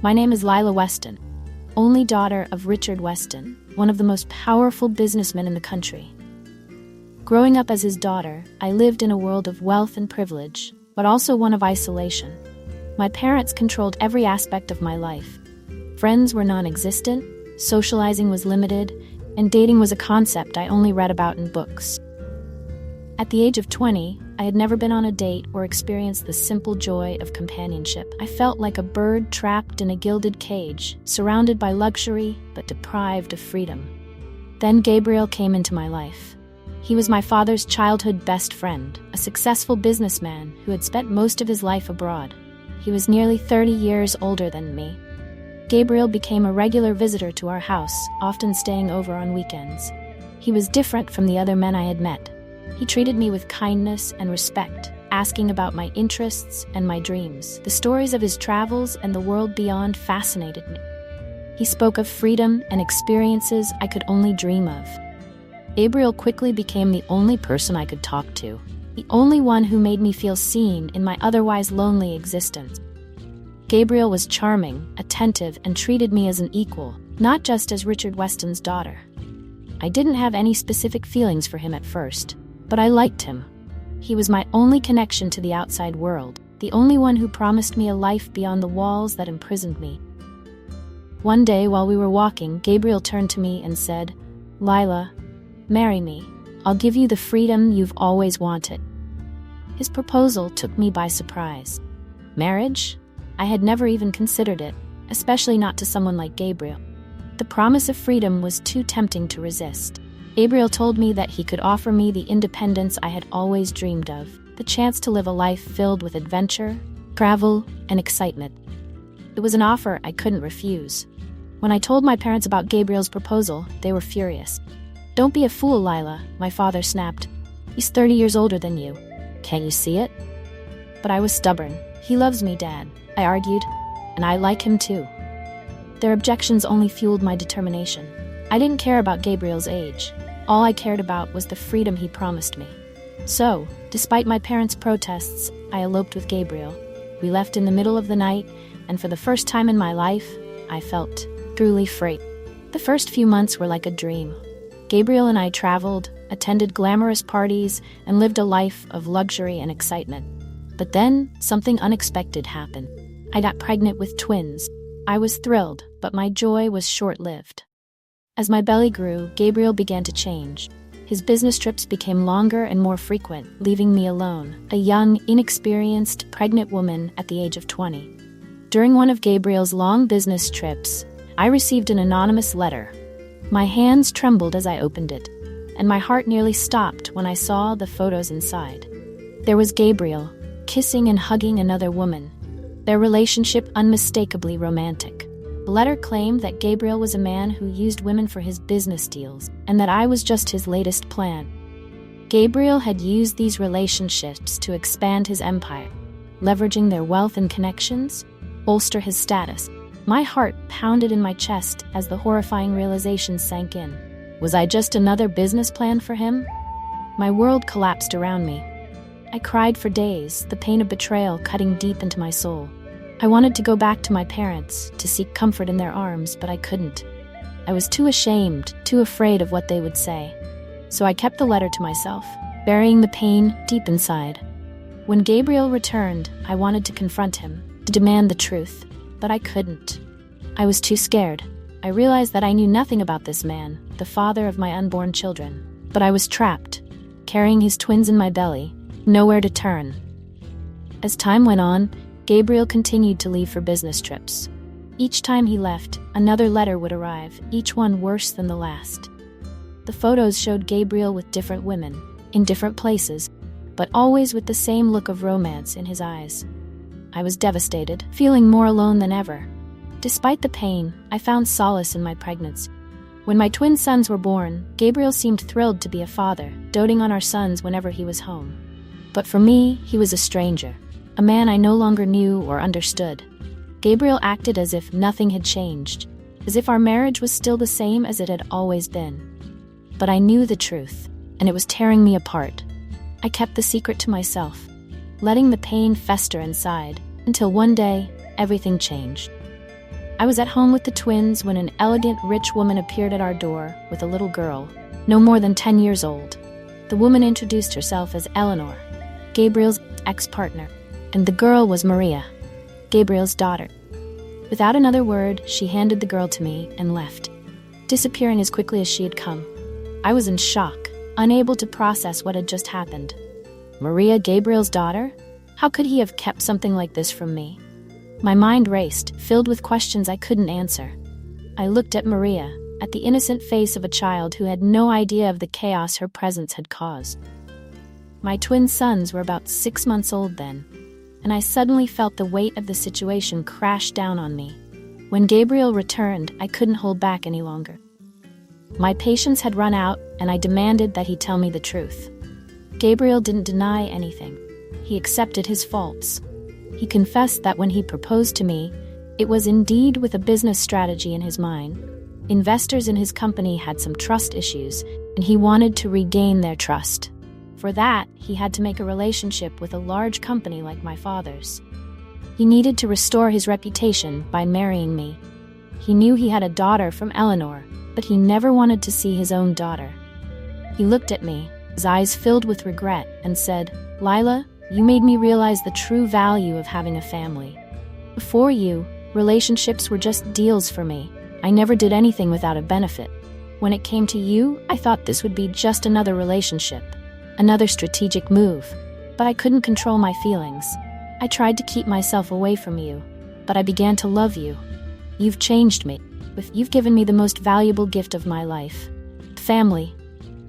My name is Lila Weston, only daughter of Richard Weston, one of the most powerful businessmen in the country. Growing up as his daughter, I lived in a world of wealth and privilege, but also one of isolation. My parents controlled every aspect of my life. Friends were non-existent, socializing was limited, and dating was a concept I only read about in books. At the age of 20, I had never been on a date or experienced the simple joy of companionship. I felt like a bird trapped in a gilded cage, surrounded by luxury but deprived of freedom. Then Gabriel came into my life. He was my father's childhood best friend, a successful businessman who had spent most of his life abroad. He was nearly 30 years older than me. Gabriel became a regular visitor to our house, often staying over on weekends. He was different from the other men I had met. He treated me with kindness and respect, asking about my interests and my dreams. The stories of his travels and the world beyond fascinated me. He spoke of freedom and experiences I could only dream of. Gabriel quickly became the only person I could talk to, the only one who made me feel seen in my otherwise lonely existence. Gabriel was charming, attentive, and treated me as an equal, not just as Richard Weston's daughter. I didn't have any specific feelings for him at first, but I liked him. He was my only connection to the outside world, the only one who promised me a life beyond the walls that imprisoned me. One day while we were walking, Gabriel turned to me and said, "Lila, marry me. I'll give you the freedom you've always wanted." His proposal took me by surprise. Marriage? I had never even considered it, especially not to someone like Gabriel. The promise of freedom was too tempting to resist. Gabriel told me that he could offer me the independence I had always dreamed of, the chance to live a life filled with adventure, travel, and excitement. It was an offer I couldn't refuse. When I told my parents about Gabriel's proposal, they were furious. "Don't be a fool, Lila," my father snapped. "He's 30 years older than you. Can't you see it?" But I was stubborn. "He loves me, Dad," I argued, "and I like him too." Their objections only fueled my determination. I didn't care about Gabriel's age. All I cared about was the freedom he promised me. So, despite my parents' protests, I eloped with Gabriel. We left in the middle of the night, and for the first time in my life, I felt truly free. The first few months were like a dream. Gabriel and I traveled, attended glamorous parties, and lived a life of luxury and excitement. But then, something unexpected happened. I got pregnant with twins. I was thrilled, but my joy was short-lived. As my belly grew, Gabriel began to change. His business trips became longer and more frequent, leaving me alone, a young, inexperienced, pregnant woman at the age of 20. During one of Gabriel's long business trips, I received an anonymous letter. My hands trembled as I opened it, and my heart nearly stopped when I saw the photos inside. There was Gabriel, kissing and hugging another woman, their relationship unmistakably romantic. The letter claimed that Gabriel was a man who used women for his business deals, and that I was just his latest plan. Gabriel had used these relationships to expand his empire, leveraging their wealth and connections, bolster his status. My heart pounded in my chest as the horrifying realization sank in. Was I just another business plan for him? My world collapsed around me. I cried for days, the pain of betrayal cutting deep into my soul. I wanted to go back to my parents, to seek comfort in their arms, but I couldn't. I was too ashamed, too afraid of what they would say. So I kept the letter to myself, burying the pain deep inside. When Gabriel returned, I wanted to confront him, to demand the truth, but I couldn't. I was too scared. I realized that I knew nothing about this man, the father of my unborn children. But I was trapped, carrying his twins in my belly, nowhere to turn. As time went on, Gabriel continued to leave for business trips. Each time he left, another letter would arrive, each one worse than the last. The photos showed Gabriel with different women, in different places, but always with the same look of romance in his eyes. I was devastated, feeling more alone than ever. Despite the pain, I found solace in my pregnancy. When my twin sons were born, Gabriel seemed thrilled to be a father, doting on our sons whenever he was home. But for me, he was a stranger, a man I no longer knew or understood. Gabriel acted as if nothing had changed, as if our marriage was still the same as it had always been. But I knew the truth, and it was tearing me apart. I kept the secret to myself, letting the pain fester inside, until one day, everything changed. I was at home with the twins when an elegant, rich woman appeared at our door with a little girl, no more than 10 years old. The woman introduced herself as Eleanor, Gabriel's ex-partner, and the girl was Maria, Gabriel's daughter. Without another word, she handed the girl to me and left, disappearing as quickly as she had come. I was in shock, unable to process what had just happened. Maria, Gabriel's daughter? How could he have kept something like this from me? My mind raced, filled with questions I couldn't answer. I looked at Maria, at the innocent face of a child who had no idea of the chaos her presence had caused. My twin sons were about 6 months old then, and I suddenly felt the weight of the situation crash down on me. When Gabriel returned, I couldn't hold back any longer. My patience had run out, and I demanded that he tell me the truth. Gabriel didn't deny anything. He accepted his faults. He confessed that when he proposed to me, it was indeed with a business strategy in his mind. Investors in his company had some trust issues, and he wanted to regain their trust. For that, he had to make a relationship with a large company like my father's. He needed to restore his reputation by marrying me. He knew he had a daughter from Eleanor, but he never wanted to see his own daughter. He looked at me, his eyes filled with regret, and said, "Lila, you made me realize the true value of having a family. Before you, relationships were just deals for me. I never did anything without a benefit. When it came to you, I thought this would be just another relationship, another strategic move, but I couldn't control my feelings. I tried to keep myself away from you, but I began to love you. You've changed me. You've given me the most valuable gift of my life. Family.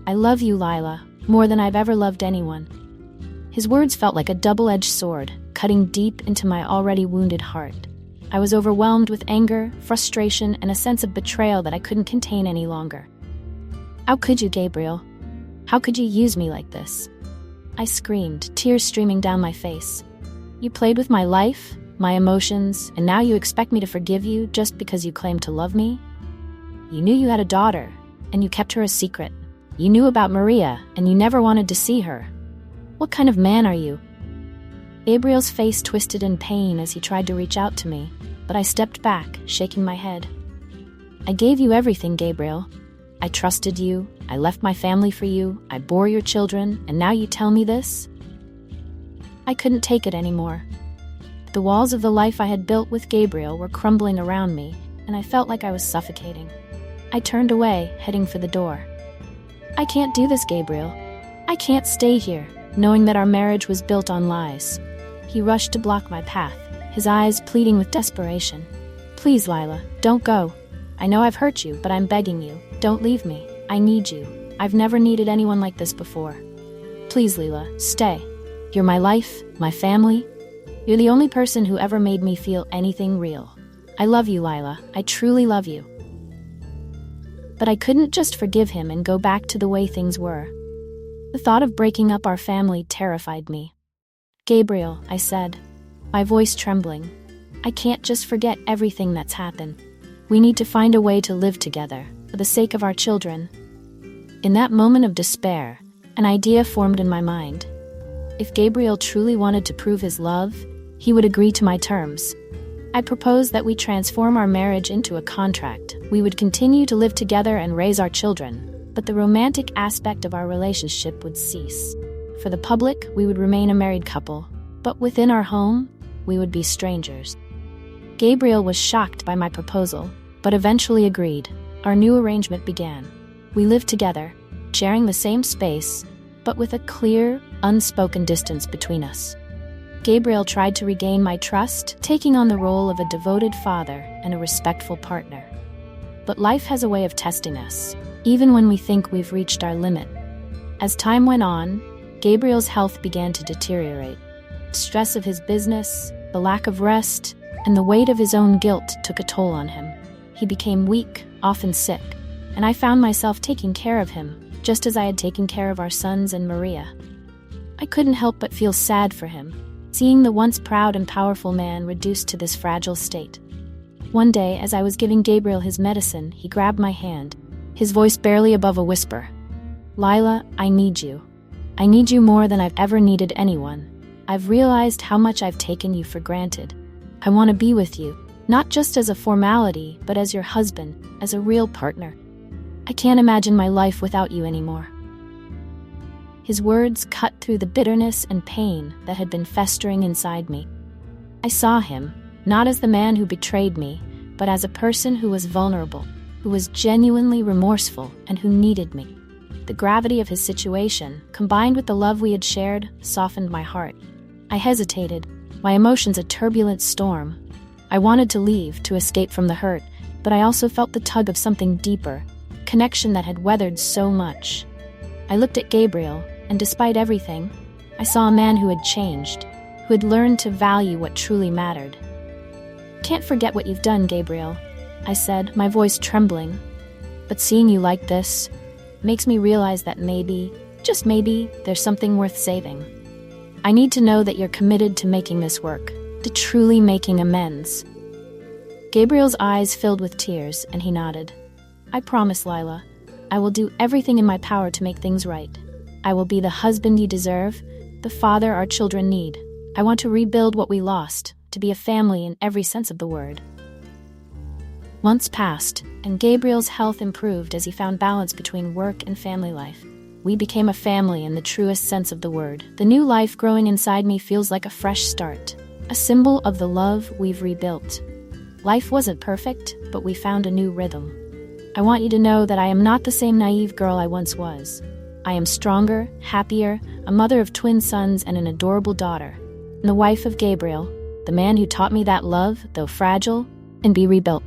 I love you, Lila, more than I've ever loved anyone." His words felt like a double-edged sword, cutting deep into my already wounded heart. I was overwhelmed with anger, frustration, and a sense of betrayal that I couldn't contain any longer. "How could you, Gabriel? How could you use me like this?" I screamed, tears streaming down my face. "You played with my life, my emotions, and now you expect me to forgive you just because you claim to love me? You knew you had a daughter, and you kept her a secret. You knew about Maria, and you never wanted to see her. What kind of man are you?" Gabriel's face twisted in pain as he tried to reach out to me, but I stepped back, shaking my head. "I gave you everything, Gabriel. I trusted you, I left my family for you, I bore your children, and now you tell me this?" I couldn't take it anymore. The walls of the life I had built with Gabriel were crumbling around me, and I felt like I was suffocating. I turned away, heading for the door. "I can't do this, Gabriel. I can't stay here, knowing that our marriage was built on lies." He rushed to block my path, his eyes pleading with desperation. "Please, Lila, don't go. I know I've hurt you, but I'm begging you, don't leave me. I need you. I've never needed anyone like this before. Please, Lila, stay. You're my life, my family. You're the only person who ever made me feel anything real. I love you, Lila. I truly love you." But I couldn't just forgive him and go back to the way things were. The thought of breaking up our family terrified me. "Gabriel," I said, my voice trembling, "I can't just forget everything that's happened. We need to find a way to live together, for the sake of our children." In that moment of despair, an idea formed in my mind. If Gabriel truly wanted to prove his love, he would agree to my terms. I proposed that we transform our marriage into a contract. We would continue to live together and raise our children, but the romantic aspect of our relationship would cease. For the public, we would remain a married couple, but within our home, we would be strangers. Gabriel was shocked by my proposal, but eventually agreed. Our new arrangement began. We lived together, sharing the same space, but with a clear, unspoken distance between us. Gabriel tried to regain my trust, taking on the role of a devoted father and a respectful partner. But life has a way of testing us, even when we think we've reached our limit. As time went on, Gabriel's health began to deteriorate. The stress of his business, the lack of rest, and the weight of his own guilt took a toll on him. He became weak, often sick, and I found myself taking care of him, just as I had taken care of our sons and Maria. I couldn't help but feel sad for him, seeing the once proud and powerful man reduced to this fragile state. One day, as I was giving Gabriel his medicine, he grabbed my hand, his voice barely above a whisper. "Lila, I need you. I need you more than I've ever needed anyone. I've realized how much I've taken you for granted. I want to be with you, Not just as a formality, but as your husband, as a real partner. I can't imagine my life without you anymore." His words cut through the bitterness and pain that had been festering inside me. I saw him, not as the man who betrayed me, but as a person who was vulnerable, who was genuinely remorseful, and who needed me. The gravity of his situation, combined with the love we had shared, softened my heart. I hesitated, my emotions a turbulent storm. I wanted to leave, to escape from the hurt, but I also felt the tug of something deeper, connection that had weathered so much. I looked at Gabriel, and despite everything, I saw a man who had changed, who had learned to value what truly mattered. "Can't forget what you've done, Gabriel," I said, my voice trembling. "But seeing you like this makes me realize that maybe, just maybe, there's something worth saving. I need to know that you're committed to making this work, to truly making amends." Gabriel's eyes filled with tears, and he nodded. "I promise, Lila. I will do everything in my power to make things right. I will be the husband you deserve, the father our children need. I want to rebuild what we lost, to be a family in every sense of the word." Months passed, and Gabriel's health improved as he found balance between work and family life. We became a family in the truest sense of the word. The new life growing inside me feels like a fresh start, a symbol of the love we've rebuilt. Life wasn't perfect, but we found a new rhythm. I want you to know that I am not the same naive girl I once was. I am stronger, happier, a mother of twin sons and an adorable daughter, and the wife of Gabriel, the man who taught me that love, though fragile, can be rebuilt.